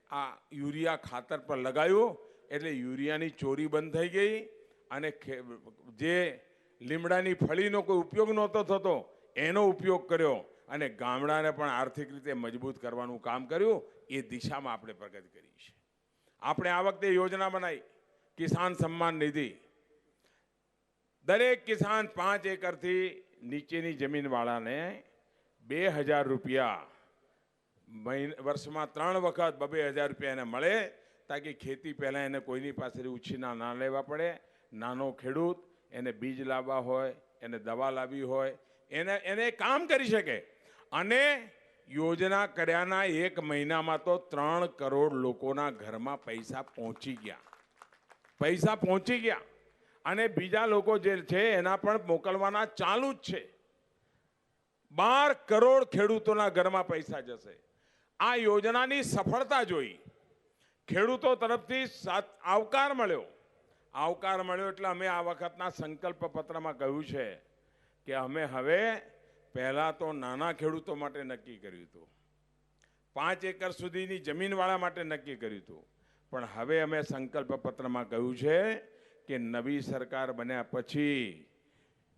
આ યુરિયા ખાતર પર લગાવ્યું, એટલે યુરિયાની ચોરી બંધ થઈ ગઈ. અને જે લીમડાની ફળીનો કોઈ ઉપયોગ નહોતો થતો એનો ઉપયોગ કર્યો અને ગામડાને પણ આર્થિક રીતે મજબૂત કરવાનું કામ કર્યું. એ દિશામાં આપણે પ્રગતિ કરી છે. આપણે આ વખતે યોજના બનાવી કિસાન સન્માન નિધિ. દરેક કિસાન 5 એકરથી નીચેની જમીનવાળાને 2000 રૂપિયા વર્ષમાં 3 વખત 2000 રૂપિયા એને મળે, તાકી ખેતી પહેલાં એને કોઈની પાસેથી ઉછીના ના લેવા પડે. નાનો ખેડૂત એને બીજ લાવવા હોય, એને દવા લાવવી હોય, એને કામ કરી શકે. અને યોજના કર્યાના 1 મહિનામાં તો 3 કરોડ લોકોના ઘરમાં પૈસા પહોંચી ગયા. અને બીજા લોકો જે છે એના પણ મોકલવાના ચાલુ જ છે. 12 કરોડ ખેડૂતોના ઘરમાં પૈસા જશે. આ યોજનાની સફળતા જોઈ ખેડૂતો તરફથી આવકાર મળ્યો. એટલે અમે આ વખતના સંકલ્પ પત્રમાં કહ્યું છે કે અમે હવે પહેલા તો નાના ખેડૂતો માટે નક્કી કર્યું હતું, 5 એકર સુધીની જમીનવાળા માટે નક્કી કર્યું હતું. પણ હવે અમે સંકલ્પ પત્રમાં કહ્યું છે કે નવી સરકાર બન્યા પછી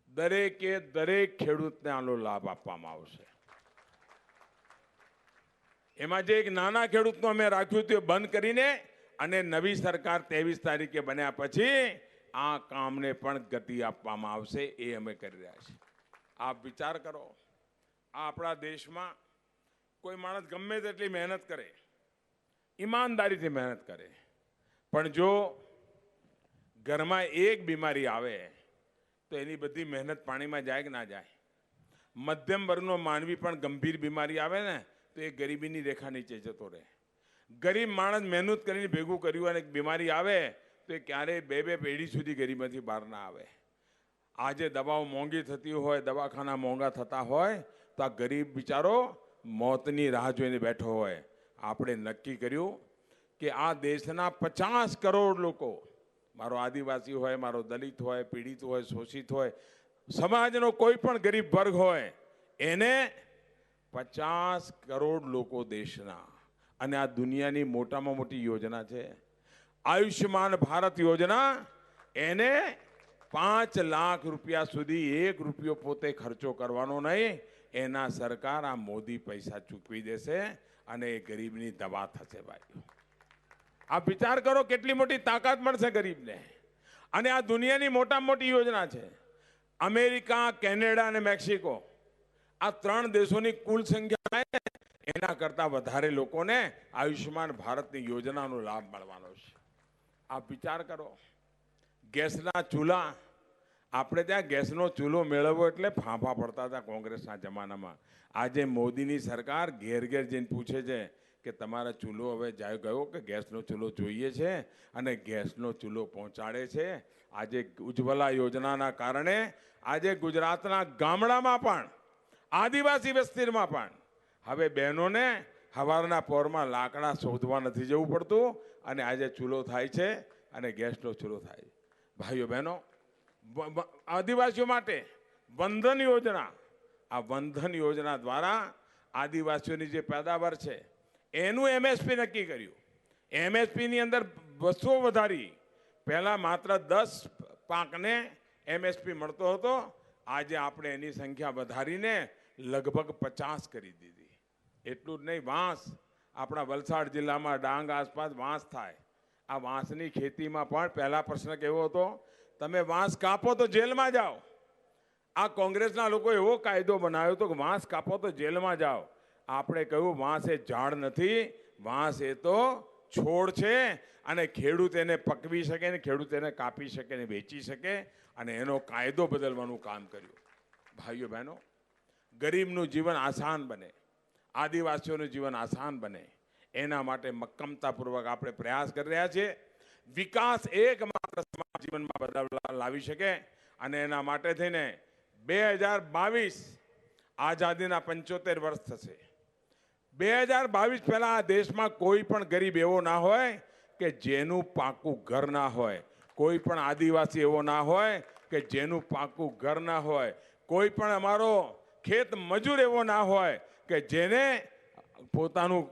દરેક ખેડૂતને આનો લાભ આપવામાં આવશે. એમાં જે એક નાના ખેડૂતનું અમે રાખ્યું હતું એ બંધ કરીને અને નવી સરકાર 23 તારીખે બન્યા પછી આ કામને પણ ગતિ આપવામાં આવશે. એ અમે કરી રહ્યા છીએ. આપ વિચાર કરો, આપણા દેશમાં કોઈ માણસ ગમે તેટલી મહેનત કરે, ઈમાનદારીથી મહેનત કરે, પણ જો ઘરમાં એક બીમારી આવે તો એની બધી મહેનત પાણીમાં જાય કે ના જાય? મધ્યમ વર્ગનો માનવી પણ ગંભીર બીમારી આવે ને તો એ ગરીબીની રેખા નીચે જતો રહે. ગરીબ માણસ મહેનત કરીને ભેગું કર્યું અને બીમારી આવે તો એ ક્યારેય 2 પેઢી સુધી ગરીબીમાંથી બહાર ના આવે. આજે દવાઓ મોંઘી થતી હોય, દવાખાના મોંઘા થતા હોય તો આ ગરીબ બિચારો મોતની રાહ જોઈને બેઠો હોય. આપણે નક્કી કર્યું કે આ દેશના 50 કરોડ લોકો, મારો આદિવાસી હોય, મારો દલિત હોય, પીડિત હોય, શોષિત હોય, સમાજનો કોઈ પણ ગરીબ વર્ગ હોય, એને 50 કરોડ લોકો દેશના, અને આ દુનિયાની મોટામાં મોટી યોજના છે આયુષ્યમાન ભારત યોજના. એને 5 લાખ રૂપિયા સુધી 1 રૂપિયો પોતે ખર્ચો કરવાનો નહીં, એના સરકાર આ મોદી પૈસા ચૂકવી દેશે અને એ ગરીબની દવા થશે. ભાઈઓ, આ વિચાર કરો કેટલી મોટી તાકાત મળશે ગરીબને. અને આ દુનિયાની મોટામાં મોટી યોજના છે. અમેરિકા, કેનેડા અને મેક્સિકો, આ 3 દેશોની કુલ સંખ્યા એના કરતાં વધારે લોકોને આયુષ્યમાન ભારતની યોજનાનો લાભ મળવાનો છે. આપ વિચાર કરો, ગેસના ચૂલા, આપણે ત્યાં ગેસનો ચૂલો મેળવવો એટલે ફાંફા પડતા હતા કોંગ્રેસના જમાનામાં. આજે મોદીની સરકાર ઘેર ઘેર જઈને પૂછે છે કે તમારા ચૂલો હવે ગયો કે ગેસનો ચૂલો જોઈએ છે, અને ગેસનો ચૂલો પહોંચાડે છે. આજે ઉજ્જવલા યોજનાના કારણે આજે ગુજરાતના ગામડામાં પણ, આદિવાસી વિસ્તારમાં પણ હવે બહેનોને સવારના પોરમાં લાકડા શોધવા નથી જવું પડતું અને આજે ચૂલો થાય છે અને ગેસનો ચૂલો થાય છે. ભાઈઓ બહેનો, આદિવાસીઓ માટે વંધન યોજના, આ વંધન યોજના દ્વારા આદિવાસીઓની જે પેદાવાર છે એનું MSP નક્કી કર્યું. MSPની અંદર વસ્તુઓ વધારી. પહેલા માત્ર 10 પાકને MSP મળતો હતો, આજે આપણે એની સંખ્યા વધારીને લગભગ 50 કરી દીધી. એટલું જ નહીં, વાંસ, આપણા વલસાડ જિલ્લામાં ડાંગ આસપાસ વાંસ થાય. આ વાંસની ખેતીમાં પણ પહેલા પ્રશ્ન કેવો હતો, તમે વાંસ કાપો તો જેલમાં જાઓ. આ કોંગ્રેસના લોકો એવો કાયદો બનાવ્યો હતો કે વાંસ કાપો તો જેલમાં જાઓ. આપણે કહ્યું વાંસ એ ઝાડ નથી, વાંસ એ તો છોડ છે, અને ખેડૂત એને પકવી શકે ને ખેડૂત એને કાપી શકે ને વેચી શકે, અને એનો કાયદો બદલવાનું કામ કર્યું. ભાઈઓ બહેનો, ગરીબનું જીવન આસાન બને, આદિવાસીઓનું જીવન આસાન બને, એના માટે મક્કમતાપૂર્વક આપણે પ્રયાસ કરી રહ્યા છીએ. વિકાસ એકમાત્ર સમાજ જીવનમાં બદલાવ લાવી શકે. અને એના માટે થઈને 2022 આઝાદીના 75 વર્ષ થશે. 2022 પહેલા આ દેશમાં કોઈ પણ ગરીબ એવો ના હોય કે જેનું પાકું ઘર ના હોય. કોઈ પણ આદિવાસી એવો ના હોય કે જેનું પાકું ઘર ના હોય. કોઈ પણ અમારો ખેત મજૂર એવો ના હોય કે જેને પોતાનું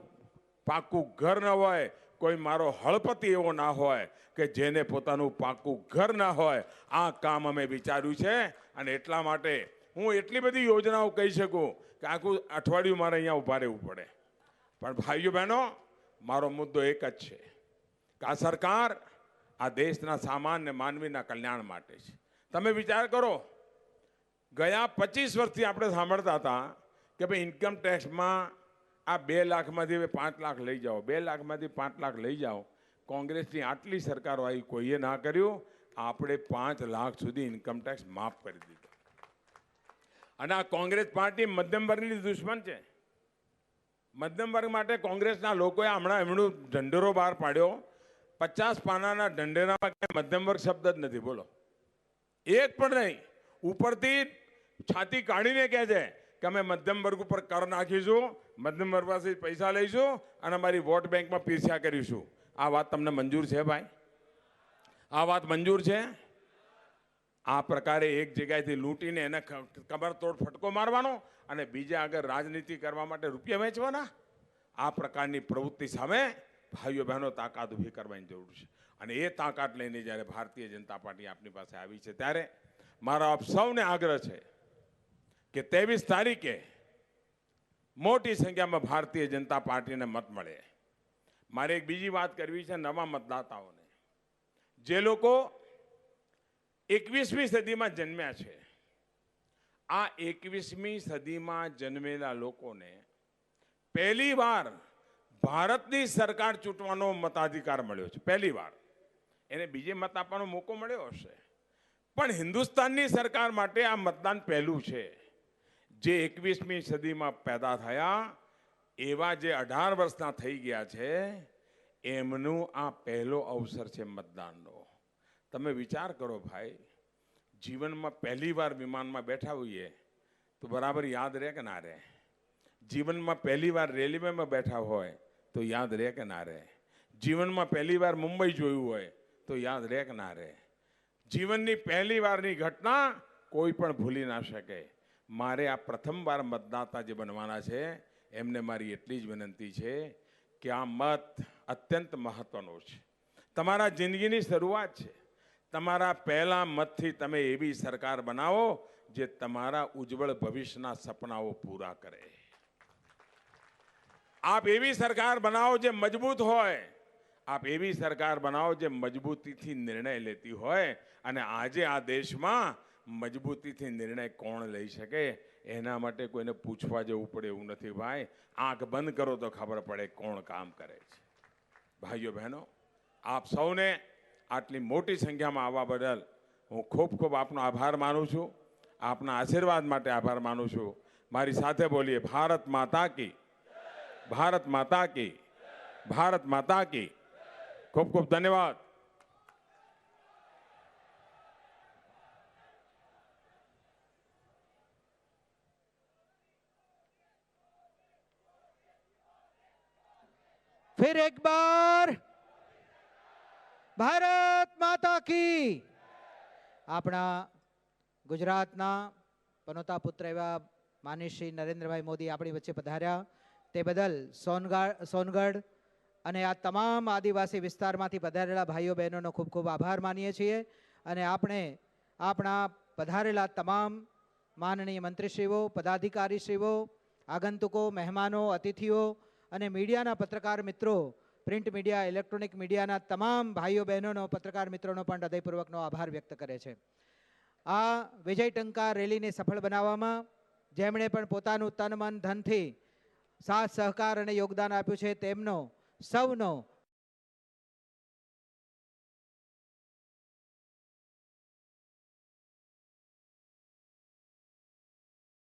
પાકું ઘર ન હોય. કોઈ મારો હળપતિ એવો ના હોય કે જેને પોતાનું પાકું ઘર ના હોય. આ કામ અમે વિચાર્યું છે અને એટલા માટે હું એટલી બધી યોજનાઓ કહી શકું કે આખું અઠવાડિયું મારે અહીંયા ઊભા રહેવું પડે. પણ ભાઈઓ બહેનો, મારો મુદ્દો એક જ છે કે આ સરકાર આ દેશના સામાન્ય માનવીના કલ્યાણ માટે છે. તમે વિચાર કરો, ગયા 25 વર્ષથી આપણે સાંભળતા હતા કે ભાઈ ઇન્કમ ટેક્સમાં આ 2 લાખમાંથી 5 લાખ લઈ જાઓ, 2 લાખમાંથી 5 લાખ લઈ જાઓ. કોંગ્રેસની આટલી સરકારો આવી, કોઈએ ના કર્યું. આપણે 5 લાખ સુધી ઇન્કમ ટેક્સ માફ કરી દીધો. અને આ કોંગ્રેસ પાર્ટી મધ્યમ વર્ગની દુશ્મન છે. મધ્યમ વર્ગ માટે કોંગ્રેસના લોકોએ હમણાં એમનું ઢંઢેરો બહાર પાડ્યો. 50 પાનાના ઢંઢેરામાં ક્યાંય મધ્યમ વર્ગ શબ્દ જ નથી. બોલો, એક પણ નહીં. ઉપરથી છાતી કાઢીને કહે છે કે અમે મધ્યમ વર્ગ ઉપર કર નાખીશું, મધ્યમ વર્ગ પાસે પૈસા લઈશું અને અમારી વોટ બેંકમાં પીરસ્યા કરીશું. આ વાત તમને મંજૂર છે ભાઈ? આ વાત મંજૂર છે? આ પ્રકારે એક જગ્યાએથી લૂંટીને એને કમરતોડ ફટકો મારવાનો અને બીજા આગળ રાજનીતિ કરવા માટે રૂપિયા વેચવાના, આ પ્રકારની પ્રવૃત્તિ સામે ભાઈઓ બહેનો તાકાત ઊભી કરવાની જરૂર છે. અને એ તાકાત લઈને જ્યારે ભારતીય જનતા પાર્ટી આપની પાસે આવી છે ત્યારે મારો આપ સૌને આગ્રહ છે કે 23 તારીખે મોટી સંખ્યામાં ભારતીય જનતા પાર્ટીને મત મળે. મારે એક બીજી વાત કરવી છે નવા મતદાતાઓને, જે લોકો 21મી સદીમાં જન્મ્યા છે. આ 21મી સદીમાં જન્મેલા લોકોને પહેલી વાર ભારતની સરકાર ચૂંટવાનો મતાધિકાર મળ્યો છે. પહેલી વાર. એને બીજે મત આપવાનો મોકો મળ્યો હશે, પણ હિન્દુસ્તાનની સરકાર માટે આ મતદાન પહેલું છે. જે 21મી સદીમાં પેદા થયા એવા જે 18 વર્ષના થઈ ગયા છે એમનું આ પહેલો અવસર છે મતદાનનો. તમે વિચાર કરો ભાઈ, જીવનમાં પહેલી વાર વિમાનમાં બેઠા હોઈએ તો બરાબર યાદ રહે કે ના રહે? જીવનમાં પહેલી વાર રેલવેમાં બેઠા હોય તો યાદ રહે કે ના રહે? જીવનમાં પહેલી વાર મુંબઈ જોયું હોય તો યાદ રહે કે ના રહે? જીવનની પહેલી વારની ઘટના કોઈ પણ ભૂલી ના શકે. મારે આ પ્રથમવાર મતદાતા જે બનવાના છે એમને મારી એટલી જ વિનંતી છે કે આ મત અત્યંત મહત્વનો છે. તમારા જિંદગીની શરૂઆત છે. તમારા પહેલા મતથી તમે એવી સરકાર બનાવો જે તમારા ઉજ્જવળ ભવિષ્યના સપનાઓ પૂરા કરે. આપ એવી સરકાર બનાવો જે મજબૂત હોય. આપ એવી સરકાર બનાવો જે મજબૂતીથી નિર્ણય લેતી હોય. અને આજે આ દેશમાં મજબૂતીથી નિર્ણય કોણ લઈ શકે એના માટે કોઈને પૂછવા જવું પડે એવું નથી ભાઈ. આંખ બંધ કરો તો ખબર પડે કોણ કામ કરે છે. ભાઈઓ બહેનો, આપ સૌને આટલી મોટી સંખ્યામાં આવવા બદલ હું ખૂબ ખૂબ આપનો આભાર માનું છું. આપના આશીર્વાદ માટે આભાર માનું છું. મારી સાથે બોલીએ, ભારત માતા કી, ભારત માતા કી, ભારત માતા કી. ખૂબ ખૂબ ધન્યવાદ. फिर एक बार ભારત માતા કી. આપણા ગુજરાતના પનોતા પુત્ર એવા માનનીય શ્રી નરેન્દ્રભાઈ મોદી આપણી વચ્ચે પધાર્યા તે બદલ સોનગઢ અને આ તમામ આદિવાસી વિસ્તારમાંથી પધારેલા ભાઈઓ બહેનોનો ખૂબ ખૂબ આભાર માનીએ છીએ. અને આપણે આપણા પધારેલા તમામ માનનીય મંત્રીશ્રીઓ, પદાધિકારીશ્રીઓ, આગંતુકો, મહેમાનો, અતિથિઓ અને મીડિયાના પત્રકાર મિત્રો, પ્રિન્ટ મીડિયા, ઇલેક્ટ્રોનિક મીડિયાના તમામ ભાઈઓ બહેનોનો, પત્રકાર મિત્રોનો પણ હૃદયપૂર્વકનો આભાર વ્યક્ત કરે છે. આ વિજય ટંકાર રેલીને સફળ બનાવવામાં જેમણે પણ પોતાનું તન મન ધનથી સાથ સહકાર અને યોગદાન આપ્યું છે તેમનો સૌનો